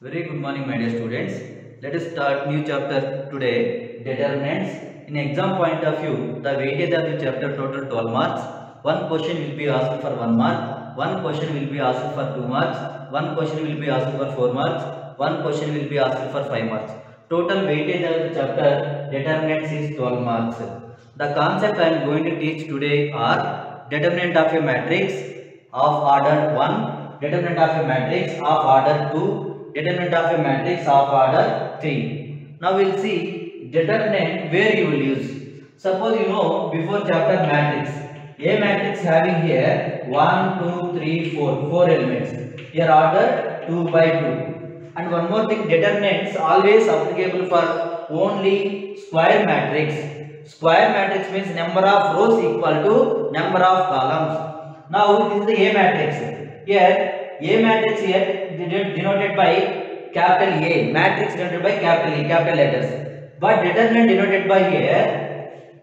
Very good morning, my dear students. Let us start new chapter today, determinants. In exam point of view, the weightage of the chapter total 12 marks. One question will be asked for 1 mark. One question will be asked for 2 marks. One question will be asked for 4 marks. One question will be asked for 5 marks. Total weightage of the chapter determinants is 12 marks. The concept I am going to teach today are determinant of a matrix of order 1, determinant of a matrix of order 2, determinant of a matrix of order 3. Now we will see determinant where you will use. Suppose you know before chapter matrix, a matrix having here 1, 2, 3, 4, 4 elements. Here order 2 by 2. And one more thing, determinants always applicable for only square matrix. Square matrix means number of rows equal to number of columns. Now this is the A matrix. Here A matrix here denoted by capital A, matrix denoted by capital E, capital letters. But determinant denoted by here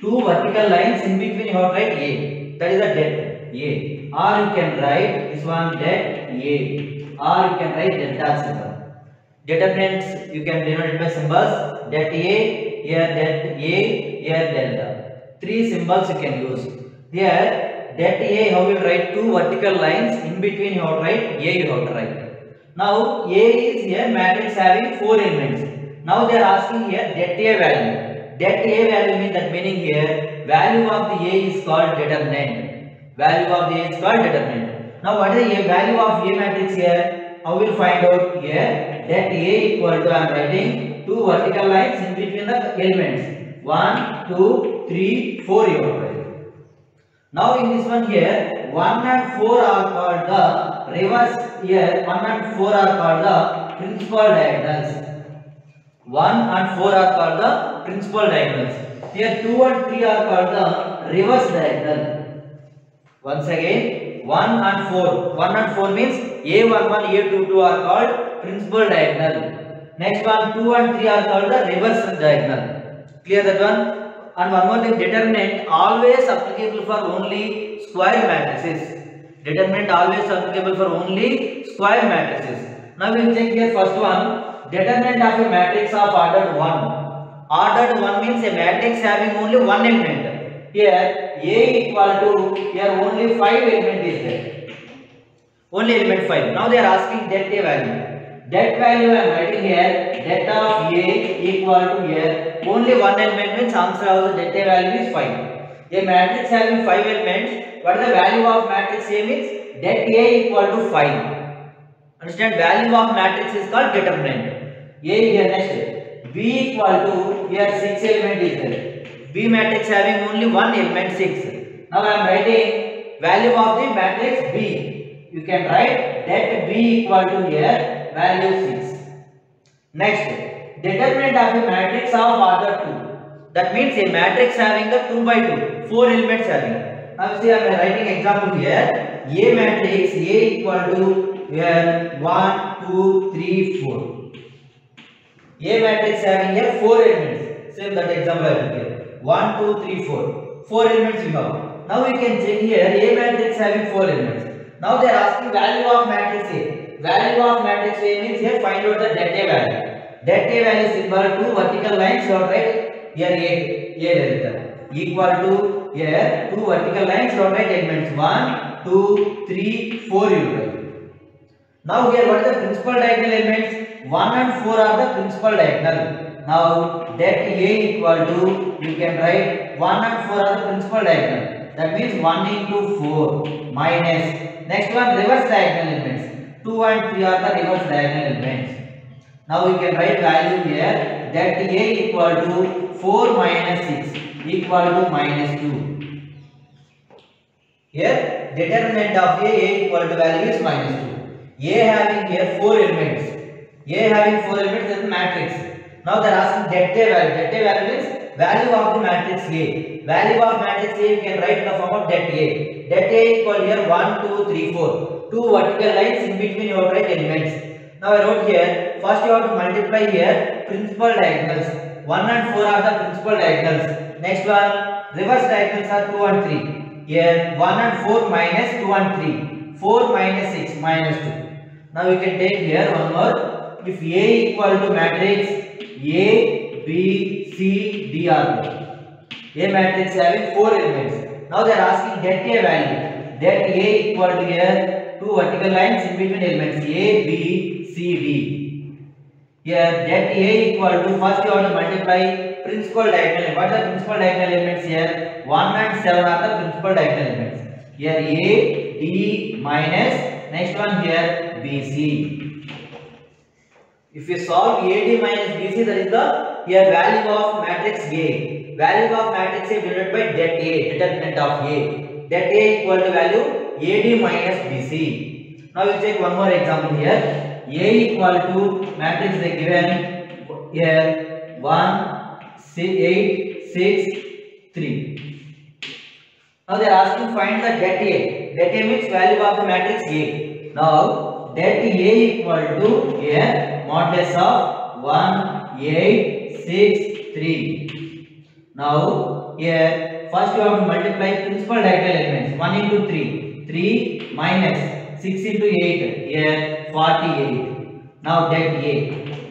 two vertical lines in between you have to write A. That is a det A. Or you can write this one det A. Or you can write delta symbol. Determinants you can denote it by symbols det A, here det A, here delta. Three symbols you can use. Here det A, how you will write two vertical lines in between you have to write A, you have to write. Now A is here matrix having 4 elements. Now they are asking here det A value. Det A value means that meaning here value of the A is called determinant. Value of the A is called determinant. Now what is the value of A matrix here? How will find out here? That A equal to, I am writing two vertical lines in between the elements. 1, 2, 3, 4 you have written. Now in this one here, 1 and 4 are called the reverse here. 1 and 4 are called the principal diagonals. 1 and 4 are called the principal diagonals. Here 2 and 3 are called the reverse diagonal. Once again, 1 and 4. 1 and 4 means A11, A22 are called principal diagonal. Next one, 2 and 3 are called the reverse diagonal. Clear that one? And one more thing, determinant always applicable for only square matrices. Determinant always applicable for only square matrices. Now we will check here first one, determinant of a matrix of ordered 1. Ordered 1 means a matrix having only one element. Here A equal to, here only 5 element is there. Only element 5. Now they are asking det A value. Det value I am writing here, det of A equal to here only one element means answer of the det A value is 5. A matrix having 5 elements, what is the value of matrix A means det A equal to 5. Understand, value of matrix is called determinant. A here next, B equal to, here 6 element is there. B matrix having only one element 6. Now I am writing value of the matrix B. You can write that B equal to here value 6. Next, determinant of a matrix of order 2. That means a matrix having the 2 by 2, 4 elements having. Now see I am writing example here. A matrix A equal to here 1, 2, 3, 4. A matrix having here 4 elements. Same that example I will give. 1, 2, 3, 4. 4 elements you have. Now we can check here A matrix having 4 elements. Now they are asking value of matrix A. Value of matrix A means here find out the det A value. Det A value symbol 2 vertical lines you have write here A delta equal to here 2 vertical lines you have write elements 1, 2, 3, 4 you write. Now here what is the principal diagonal elements? 1 and 4 are the principal diagonal. Now det A equal to, you can write 1 and 4 are the principal diagonal. That means 1 into 4 minus. Next one, reverse diagonal elements. 2 and 3 are the reverse diagonal elements. Now we can write value here. Det A equal to 4 minus 6 equal to minus 2. Here determinant of A equal to value is minus 2. A having here 4 elements. A having 4 elements is matrix. Now they are asking det A value. Det A value means value of the matrix A. Value of matrix A you can write in the form of det A. Det A equal here 1, 2, 3, 4. Two vertical lines in between you have to write elements. Now I wrote here, first you have to multiply here principal diagonals. 1 and 4 are the principal diagonals. Next one, reverse diagonals are 2 and 3. Here 1 and 4 minus 2 and 3. 4 minus 6 minus 2. Now we can take here one more. If A equal to matrix A, B, C, D are there. A matrix having 4 elements. Now they are asking that A value. That A equal to here 2 vertical lines in between elements A, B, C, D. Here that A equal to, first you have to multiply principal diagonal. What are the principal diagonal elements here? 1 and 7 are the principal diagonal elements. Here A, D minus, next one here BC. If you solve AD minus BC, that is the here value of matrix A. Value of matrix A divided by det A, determinant of A. Det A equal to value AD minus BC. Now we will take one more example here. A equal to matrix they given here 1, 6, 8, 6, 3. Now they are asking find the det A. Det A means value of the matrix A. Now det A equal to here modulus of 1, 8, 6, 3. Now here first you have to multiply principal diagonal elements 1 into 3. 3 minus 6 into 8 here 48. Now det A.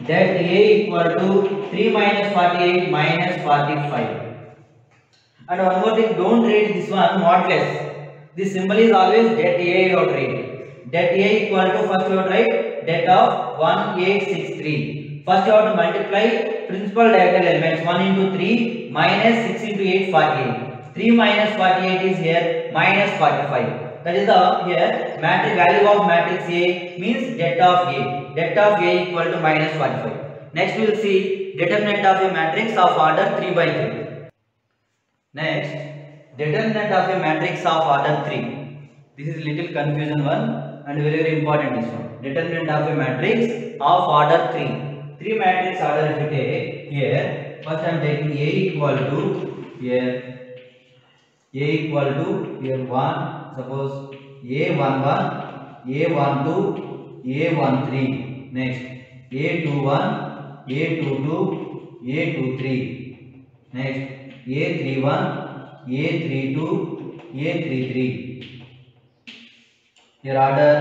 Det A equal to 3 minus 48 minus 45. And one more thing, don't read this one modulus. This symbol is always det A you have to read. Det A equal to, first you have to write det of 1863. First you have to multiply principal diagonal elements 1 into 3 minus 6 into 8 48. 3 minus 48 is here minus 45. That is the here matrix value of matrix A means det of A. Det of A equal to minus 45. Next we will see determinant of a matrix of order 3 by 3. Next, determinant of a matrix of order 3. This is little confusion one and very very important this one. Determinant of a matrix of order 3. 3 matrix order if you take here, first I am taking A equal to here, A equal to here 1, suppose A11, A12, A13. Next, A21, A22, A23. Next, A31, A32, A33. Here order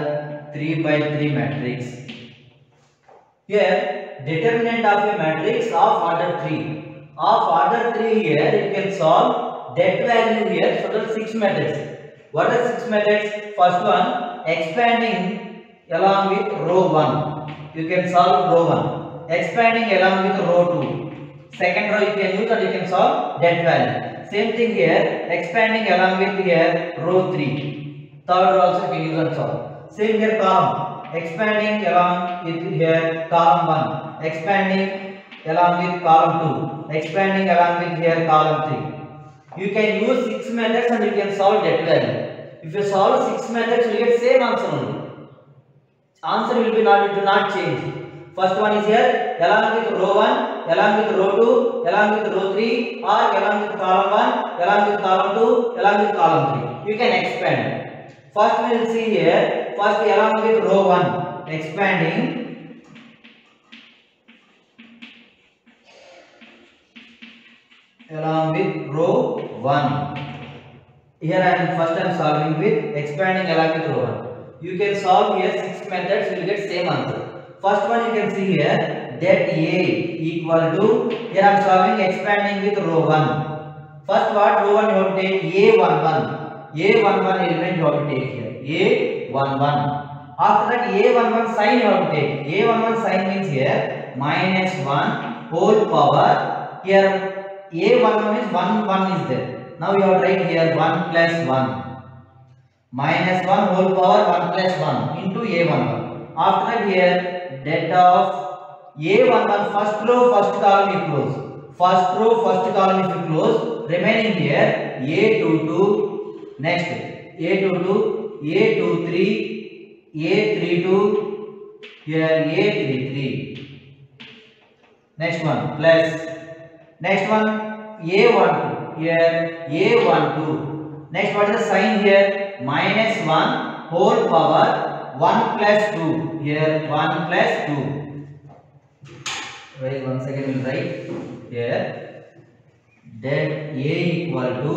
3 by 3 matrix. Here determinant of a matrix of order 3. Of order 3 here you can solve that value here. So there are 6 methods. What are 6 methods? First one, expanding along with row 1. You can solve row 1. Expanding along with row 2. Second row you can use and you can solve that value. Same thing here, expanding along with here row 3. Third row also you can use and solve. Same here column, expanding along with here column 1, expanding along with column 2, expanding along with here column 3. You can use 6 methods and you can solve that value. If you solve 6 methods, you will get same answer only. Answer will be not, it will not change. First one is here, along with row 1, along with row 2, along with row 3, or along with column 1, along with column 2, along with column 3. You can expand. First we will see here, first along with row 1, expanding. Along with row 1. Here I am solving with expanding along with row 1. You can solve here 6 methods, you will get same answer. First one you can see here, that A equal to, here I am solving expanding with row 1. First what row 1 you have to take A11. A11 element you have to take here. A11. After that A11 sign you have to take. A11 sign means here minus 1 whole power. Here A11 is 1 is there. Now you have to write here 1 plus 1. Minus 1 whole power 1 plus 1 into A11. After that here that of A11 first row first column you close. First row first column if you close, remaining here A22, next A22, A23, A32, here A33. Next one plus, next one A12, here A12. Next what is the sign here? Minus 1 whole power 1 plus 2, here 1 plus 2. Wait, once again we will write here that A equal to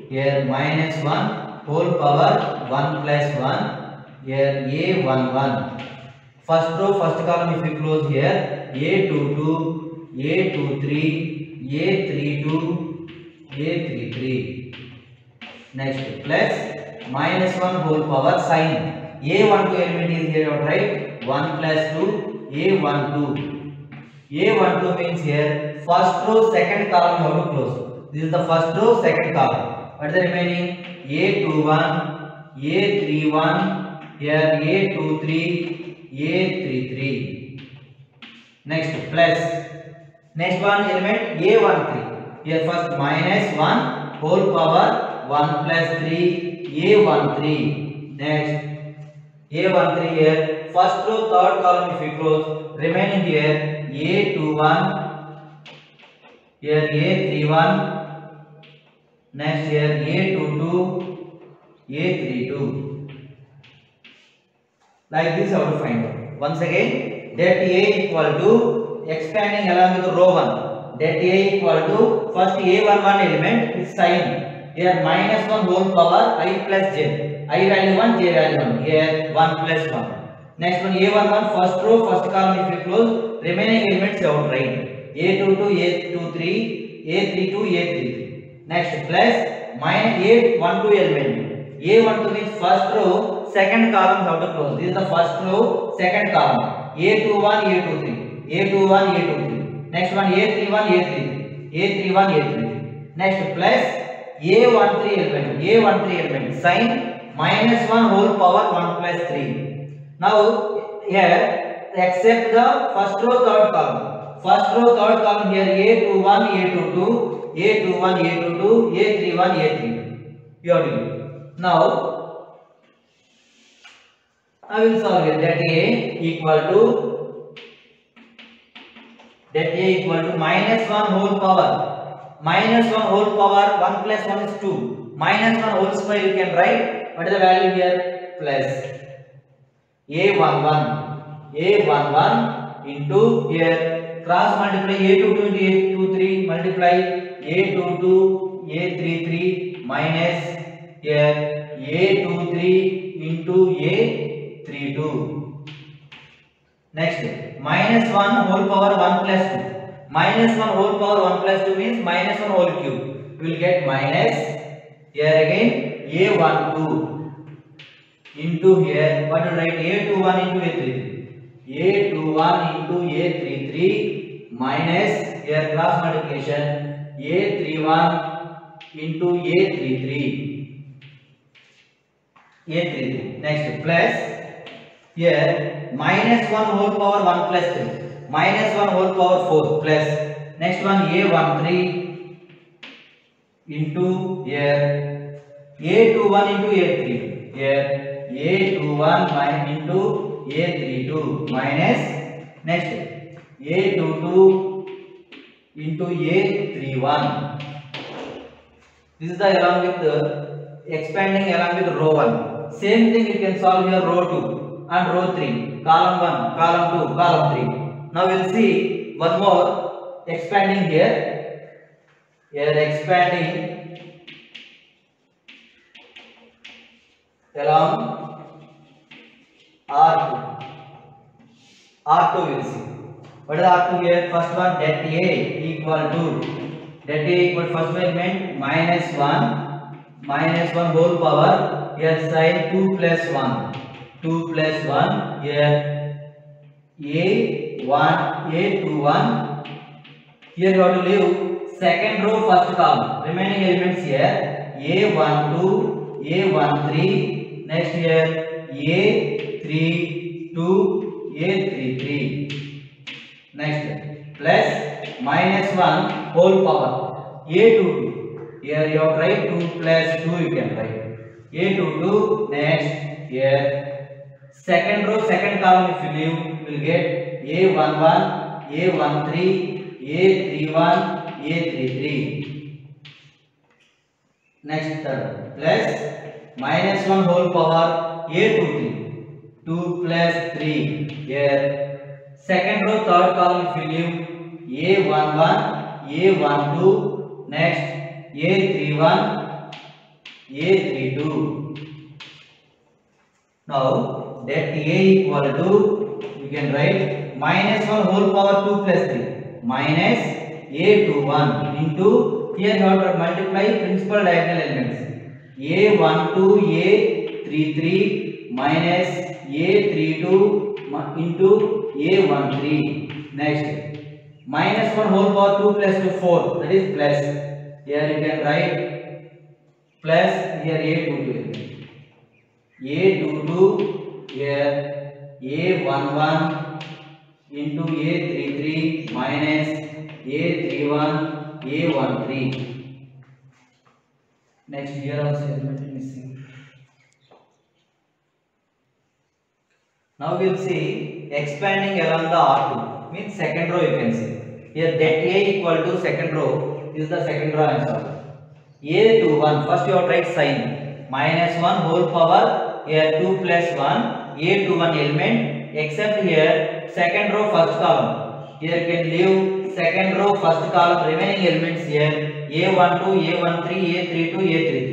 here minus 1 whole power 1 plus 1, here A11. First row, first column if you close here, A22, A23, A32, A33. Next plus minus 1 whole power sign. A12 element is here, right? 1 plus 2, A12. A12 means here first row, second column you have to close. This is the first row, second column. What is the remaining? A21, A31, here A23, A33. Next plus. Next one element A13. Here first minus 1 whole power 1 plus 3 A13. Next A13 here first row third column if you close, remaining here A21, here A31, next here A22, A32. Like this how to find out. Once again, that A equal to expanding along with row 1. That A equal to first A11 element is sign. Here minus 1 whole power I plus j. I value 1, j value 1. Here 1 plus 1. Next one A11 first row, first column if you close, remaining elements you have to write. A22, A23, A32, A33. Next plus minus A12 element. A12 means first row, second column you have to close. This is the first row, second column. A21, A23, A21, A23. Next one A31, A33, A31, A33. Next plus A13 element. A13 element. Sign minus 1 whole power 1 plus 3. Now here accept the first row, third column. First row, third column here A21, A22, A21, A22, A31, A32. You have to do. Now I will solve it. That A equal to minus 1 whole power. Minus 1 whole power 1 plus 1 is 2. Minus 1 whole square you can write. What is the value here? Plus A11 into here cross multiply A22 into A23 multiply A22 A33 minus here A23 into A32. Next minus 1 whole power 1 plus 2. Minus 1 whole power 1 plus 2 means minus 1 whole cube. We will get minus here again A12 into here, what to write? A21 into A33. A21 into A33 minus here cross multiplication A31 into A33. A33. Next plus here minus 1 whole power 1 plus 3. Minus 1 whole power 4 plus. Next one A13 into here A21 into A3. Here A21 into A32 minus next A22 into A31. This is the along with the expanding along with row 1. Same thing you can solve here row 2 and row 3, column 1, column 2, column 3. Now we will see one more expanding here. Here expanding along R2. R2 we will see. What is R2 here? First one that A equal to first element minus 1 whole power here sign 2 plus 1 here A21 here you have to leave second row first column, remaining elements here A12 A13 next here A32 A33 next plus minus 1 whole power A22 here you have to write 2 plus 2 you can write A22 next here second row second column if you leave you will get A11 A13 A31 A33 next third plus minus 1 whole power A23 2 plus 3 here second row third column if you leave A11 A12 next A31 A32. Now that A equal to can write minus 1 whole power 2 plus 3 minus a21 into, here you have to multiply principal diagonal elements, a12 a33 minus a32 into a13. Next, minus 1 whole power 2 plus 2 4, that is plus, here you can write plus, here a22 here a11 into a33 minus a31 a13. Next, here also element is missing. Now we will see expanding along the R2, means second row you can see. Here det A equal to second row is the second row answer. A21, first you have to write sign, minus 1 whole power, here 2 plus 1, A21 element, except here second row first column. Here can leave second row first column, remaining elements here A12, A13, A32, A33.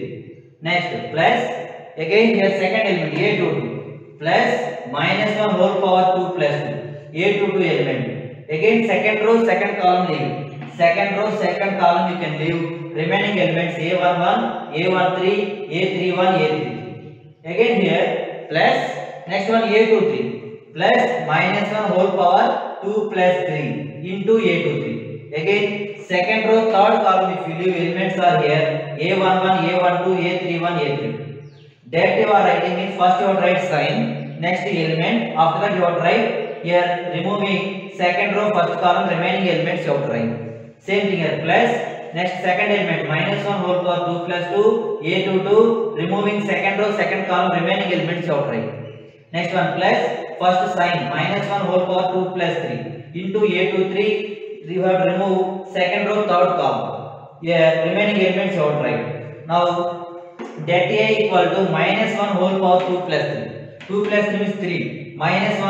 Next, plus, again here second element A22, plus minus 1 whole power 2 plus 2, A22 element. Again second row second column leave, second row second column you can leave, remaining elements A11, A13, A31, A33. Again here plus, next one A23, plus minus 1 whole power 2 plus 3 into A23. Again second row third column if you leave, elements are here A11, A12, A31, A32. That you are writing means first you have to write sign, next element, after that you have to write here removing second row first column, remaining elements you have to write. Same thing here, plus, next second element minus 1 whole power 2 plus 2 A22, removing second row second column, remaining elements you have to write. Next one plus, first sign minus 1 whole power 2 plus 3 into A23, you have to remove second row third column, here remaining elements you have to write. Now that A equal to minus 1 whole power 2 plus 3. 2 plus 3 means 3. Minus 1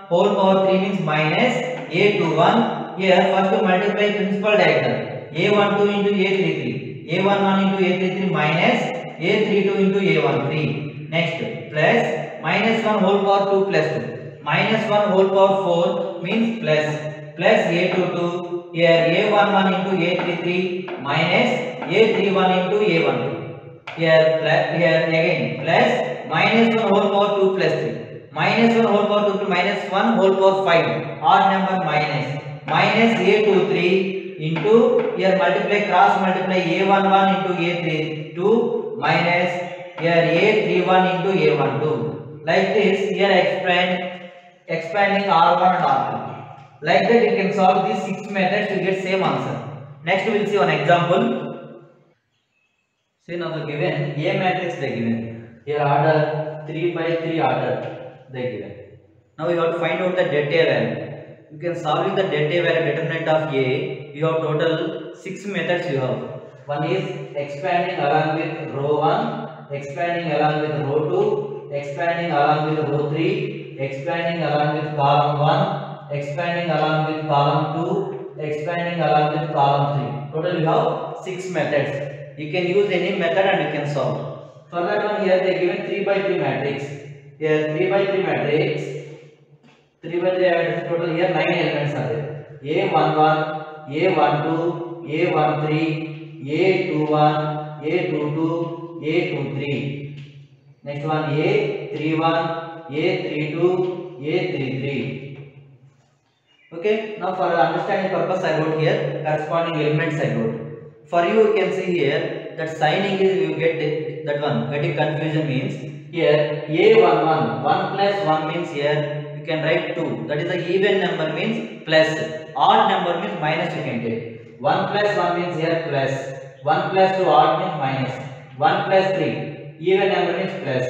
whole power 3 means minus A21. Here first to multiply principal diagonal. A12 into A33. A11 into A33 minus A32 into A13. Next, plus minus 1 whole power 2 plus 2. Minus 1 whole power 4 means plus. Plus A22. Here A11 into A33 minus A31 into A12. Here again plus minus 1 whole power 2 plus 3, minus 1 whole power 2 to minus 1 whole power 5, odd number minus A23 into, here multiply cross multiply A11 into A32 minus here A31 into A12. Like this, here expanding R1 and R2. Like that you can solve these 6 methods to get same answer. Next we will see one example. See now the given A matrix they given. Here order 3 by 3 order they given. Now you have to find out the det A value. You can solve the det A value determinant of A. You have total 6 methods you have. One is expanding along with row 1, expanding along with row 2, expanding along with row 3, expanding along with column 1, expanding along with column 2, expanding along with column 3. Total you have 6 methods. You can use any method and you can solve. For that one here they given 3 by 3 matrix. Here 3 by 3 matrix. 3 by 3 matrix total here 9 elements are there. A11, A12, A13, A21, A22, A23. Next one A31, A32, A33. Okay. Now for understanding purpose I wrote here corresponding elements I wrote. For you can see here that signing is you get that one. Getting confusion means here A11 1 plus 1 means here you can write 2. That is the even number means plus. Odd number means minus you can take. 1 plus 1 means here plus. 1 plus 2 odd means minus. 1 plus 3 even number means plus.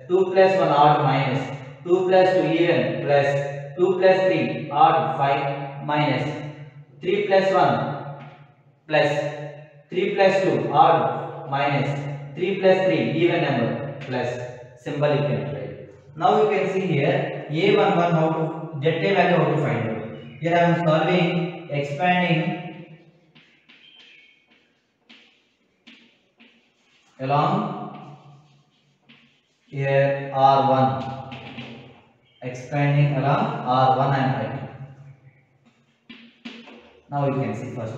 2 plus 1 odd minus. 2 plus 2 even plus. 2 plus 3 odd 5 minus. 3 plus 1 plus. 3 plus 2 odd minus, 3 plus 3 even number plus, symbol you can write. Now you can see here A11 how to det A value how to find out. Here I am solving expanding along here R1. expanding along R1 I am writing. Now you can see first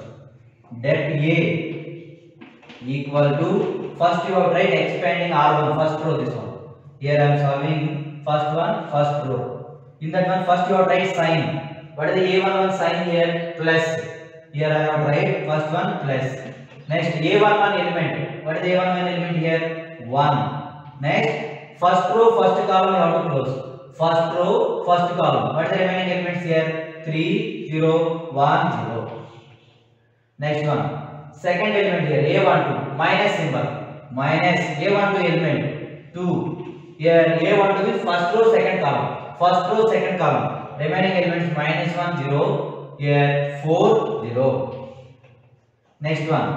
that A equal to, first you have to write expanding R1, first row this one. Here I am solving first one, first row. In that one first you have to write sign. What is the A11 sign here? Plus. Here I have to write first one plus. Next A11 element. What is the A11 element here? 1. Next first row first column you have to close. First row first column. What is the remaining elements here? 3 0 1 0. Next one, second element here A12 minus symbol, minus A12 element 2. Here A12 is first row second column, first row second column. Remaining elements minus 1 0. Here 4 0. Next one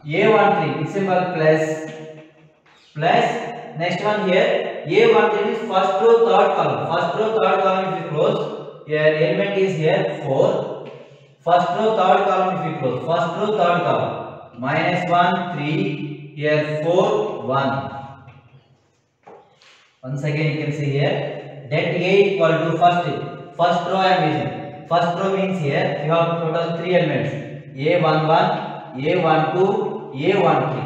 A13 symbol plus, plus. Next one here A13 is first row third column, first row third column if you close. Here element is here 4. First row third column if you close, first row third column, minus 1 3, here 4 1. Once again you can see here that A equal to first row I am using. First row means here you have total 3 elements, A11, A12, A13.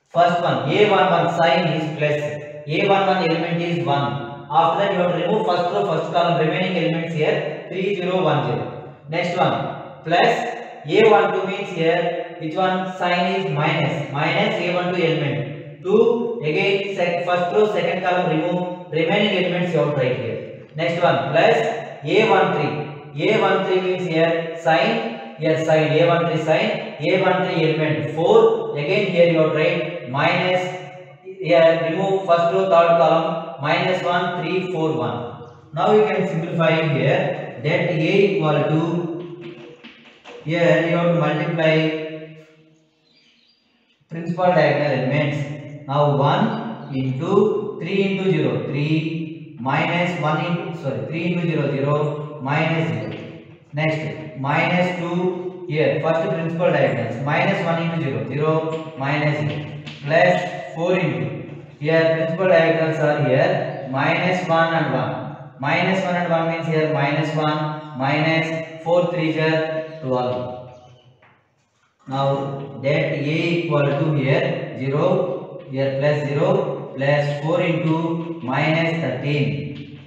First one A11 sign is plus, A11 element is 1. After that you have to remove first row first column, remaining elements here 3 0 1 0. Next one plus A12 means here which one sign is minus, minus A12 element 2. Again first row second column remove, remaining elements you have to write here. Next one plus A13, A13 means here sign, here sign A13 sign, A13 element 4. Again here you have to write minus, here remove first row third column, minus 1 3 4 1. Now you can simplify here that A equal to, here you have to multiply principal diagonal elements. Now 1 into 3 into 0, 3 minus 1 into, 3 into 0 0 minus 0. Next minus 2, here first principal diagonals, minus 1 into 0 0 minus 0 plus 4 into, here principal diagonals are here minus 1 and 1. Minus 1 and 1 means here minus 1 minus 4 3 is 12. Now that A equal to here 0, here plus 0 plus 4 into minus 13.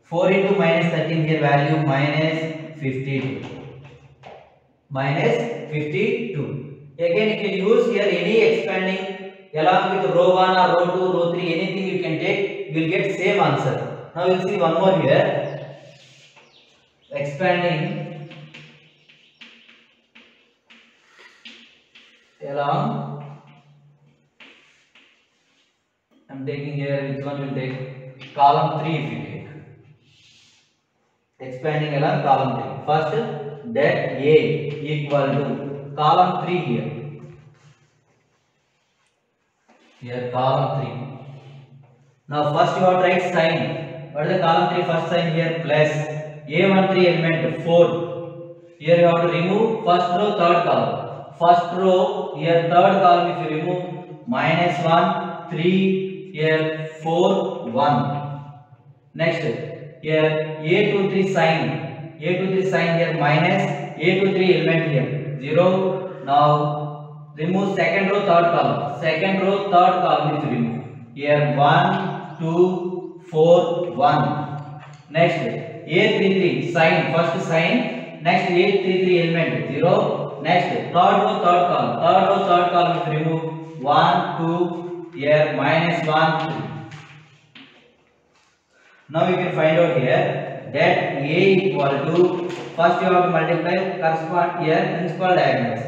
4 into minus 13 here value minus 52. Minus 52. Again you can use here any expanding along with row 1 or row 2, row 3, anything you can take, you will get same answer. Now you will see one more here, expanding along, I am taking here, which one will take? Column 3 if you take. Expanding along column 3. First that A equal to column 3 here. Here column 3. Now first you have to write sign. What is the column 3 first sign here? Plus A13 element 4. Here you have to remove first row third column. First row here third column if you remove minus 1 3, here 4 1. Next here A23 sign. A23 sign here minus, A23 element here 0. Now remove second row third column. Second row third column if you remove. Here 1 2 4 1. Next A33 sign, first sign. Next A33 element 0. Next third row third column. Third row third column if you remove 1 2, here minus 1 2. Now you can find out here that A equal to, first you have to multiply correspond here principal diagonals.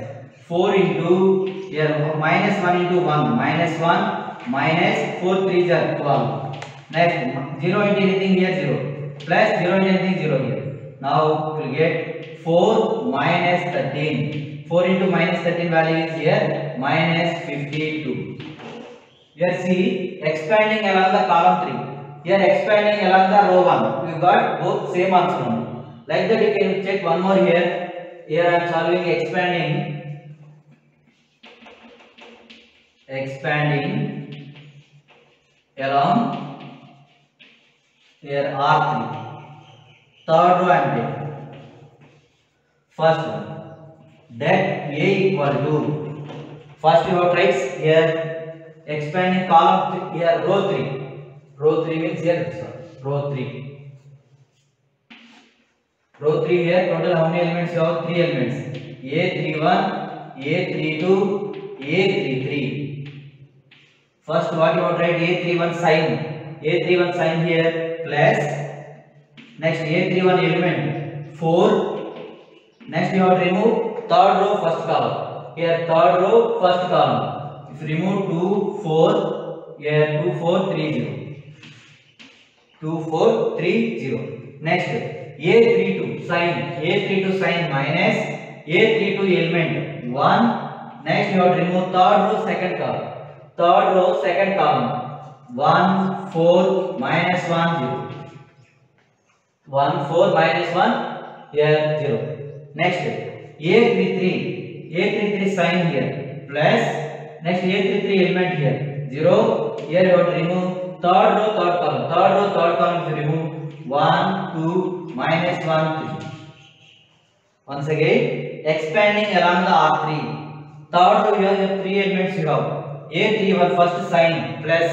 4 into, here minus 1 into 1, minus 1 minus 4 3 is 12. Next 0 into anything here 0, plus 0 into anything 0 here. Now you will get 4 minus 13. 4 into minus 13 value is here minus 52. Here see expanding along the column 3. Here expanding along the row 1. You got both same answer only. Like that you can check one more here. Here I am solving expanding along Here R3. Third row I am taking. First one. That A equal to. First you have tried here expanding column here row 3. Row 3 means here row 3. Row 3 here total how many elements you have? 3 elements. A31, A32, A33. First what you have tried A31 sign. A31 sign here plus. Next A31 element 4. Next you have to remove third row first column. Here third row first column. If you remove 2, 4, here 2, 4, 3, 0. 2, 4, 3, 0. Next A32 sign. A32 sign minus A32 element 1. Next you have to remove third row second column. Third row second column 1, 4, minus 1, 0. 1, 4, minus 1, here 0. Next A33 sign here plus. Next A33 element here 0. Here you have to remove third row third column. Third row third column you remove 1, 2, minus 1, 3. Once again expanding along the R3. Third row you have 3 elements you have. A31 first sign plus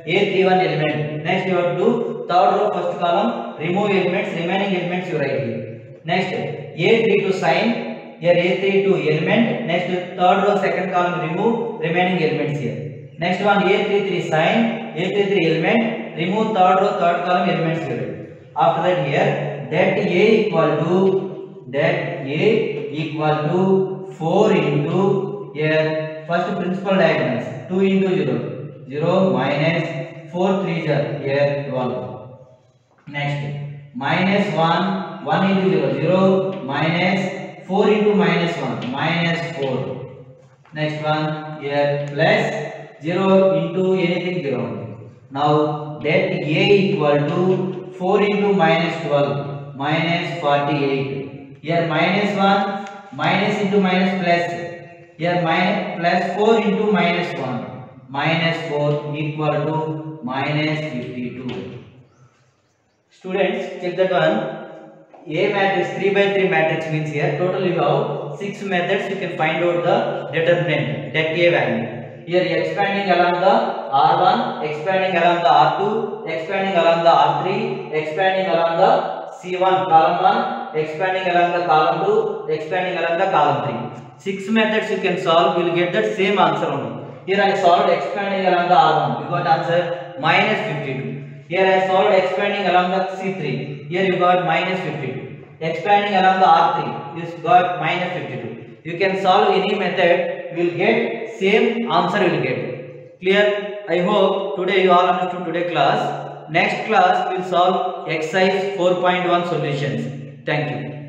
A31 element. Next you have to do third row first column, remove elements, remaining elements you write here. Next A32 sign, here A32 element. Next third row second column, remove remaining elements here. Next one A33 sign, A33 element, remove third row third column elements here. After that here that A equal to 4 into here first principal diagonals 2 into 0, 0 minus 4 3 here 12. Next minus 1, 1 into 0, 0 minus 4 into minus 1, minus 4. Next one here plus 0 into anything 0. Now that A equal to 4 into minus 12, minus 48. Here minus 1, minus into minus plus. Here minus plus 4 into minus 1, minus 4 equal to minus 52. Students, check that one. A matrix 3 by 3 matrix means here total you have 6 methods you can find out the determinant that A value. Here expanding along the R1, expanding along the R2, expanding along the R3, expanding along the C1 column 1, expanding along the column 2, expanding along the column 3. 6 methods you can solve, you will get that same answer only. Here I solved expanding along the R1, you got answer minus 52. Here I solved expanding along the C3, here you got minus 52. Expanding along the R3, you got minus 52. You can solve any method, you will get same answer you will get. Clear? I hope today you all understood today class. Next class we will solve exercise 4.1 solutions. Thank you.